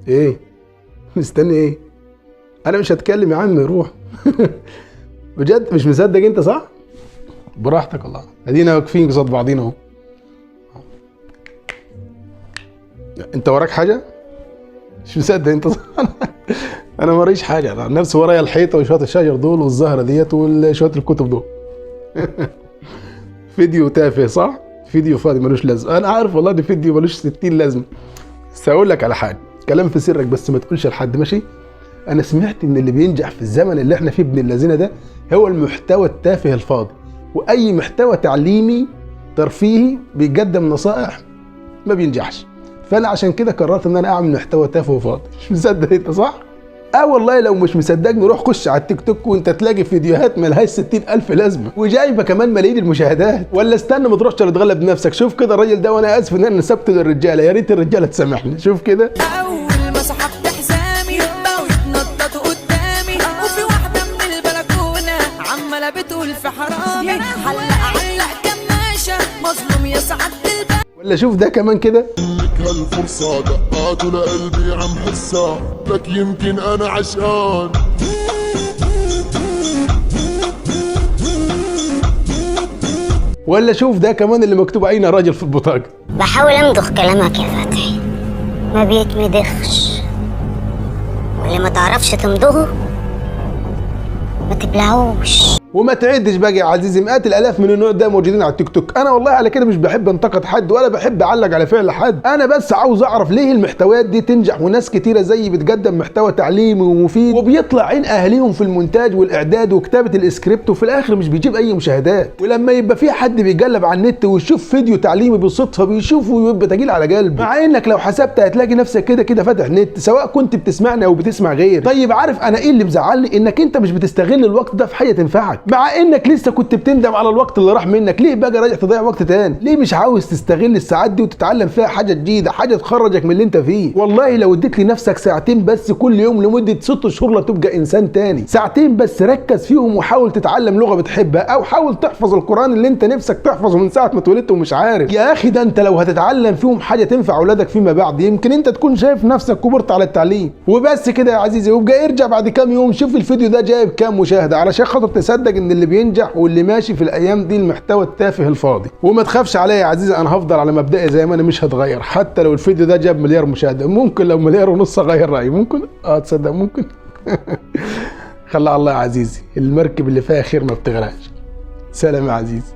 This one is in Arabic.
ايه مستني ايه؟ انا مش هتكلم يا عم، روح. بجد مش مصدق انت صح؟ براحتك والله، ادينا واقفين قصاد بعضينا اهو. انت وراك حاجه؟ مش مصدق انت صح؟ انا موريش حاجه، انا عن نفسي ورايا الحيطه وشويه الشجر دول والزهره ديت وشويه الكتب دول. فيديو تافه صح؟ فيديو فاضي ملوش لازمه، انا عارف والله ده فيديو ملوش 60 لازمه. بس هقول لك على حاجه، كلام في سرك بس ما تقولش لحد، ماشي؟ انا سمعت ان اللي بينجح في الزمن اللي احنا فيه ابن اللذينه ده هو المحتوى التافه الفاضي، واي محتوى تعليمي ترفيهي بيقدم نصائح ما بينجحش. فانا عشان كده قررت ان انا اعمل محتوى تافه وفاضي. مش مصدق انت صح؟ والله لو مش مصدقني روح خش على التيك توك وانت تلاقي فيديوهات ملهاش 60,000 لازمه وجايبه كمان ملايين المشاهدات. ولا استنى ما تروحش تتغلب بنفسك، شوف كده الراجل ده، وانا اسف ان انا نسبته للرجاله، يا ريت الرجاله تسامحني. شوف كده اول ما سحبت حزامي بقوا يتنططوا قدامي، وفي واحده من البلكونه عماله بتقول في حرامي علق كماشه مظلوم يا سعاده البلد. ولا شوف ده كمان كده، هالفرصة دقات لقلبي عم حسها، لك يمكن أنا عشقان. ولا شوف ده كمان اللي مكتوب عينه راجل في البطاقه. بحاول امضغ كلامك يا فتحي، ما بيتمدخش، واللي ما تعرفش تمضغه ما تبلعوش. وما تعدش بقى يا عزيزي، مئات الالاف من النوع ده موجودين على التيك توك. انا والله على كده مش بحب انتقد حد ولا بحب اعلق على فعل حد، انا بس عاوز اعرف ليه المحتويات دي تنجح وناس كتيره زيي بتقدم محتوى تعليمي ومفيد وبيطلع عين اهاليهم في المونتاج والاعداد وكتابه الاسكريبت وفي الاخر مش بيجيب اي مشاهدات. ولما يبقى في حد بيقلب على النت ويشوف فيديو تعليمي بالصدفه بيشوفه ويبقى تقيل على قلبه، مع انك لو حسبت هتلاقي نفسك كده كده فاتح نت سواء كنت بتسمعني او بتسمع غيري. طيب عارف انا ايه اللي مزعلني؟ انك انت مش بتستغل الوقت ده في حاجه تنفعك، مع انك لسه كنت بتندم على الوقت اللي راح منك. ليه بقى راجع تضيع وقت تاني؟ ليه مش عاوز تستغل الساعات دي وتتعلم فيها حاجه جديده، حاجه تخرجك من اللي انت فيه؟ والله لو اديت لنفسك ساعتين بس كل يوم لمده 6 شهور لا تبقى انسان تاني. ساعتين بس ركز فيهم وحاول تتعلم لغه بتحبها، او حاول تحفظ القران اللي انت نفسك تحفظه من ساعه ما اتولدت ومش عارف. يا اخي ده انت لو هتتعلم فيهم حاجه تنفع اولادك فيما بعد يمكن انت تكون شايف نفسك كبرت على التعليم. وبس كده يا عزيزي، وابقى ارجع بعد كام يوم شوف الفيديو ده جايب كام مشاهده علشان خاطر تصدق ان اللي بينجح واللي ماشي في الايام دي المحتوى التافه الفاضي. وما تخافش عليا يا عزيزي، انا هفضل على مبدئي زي ما انا، مش هتغير حتى لو الفيديو ده جاب مليار مشاهده. ممكن لو مليار ونص اغير رايي، ممكن تصدق ممكن. خلى الله يا عزيزي، المركب اللي فيها خير ما بتغرقش. سلام يا عزيزي.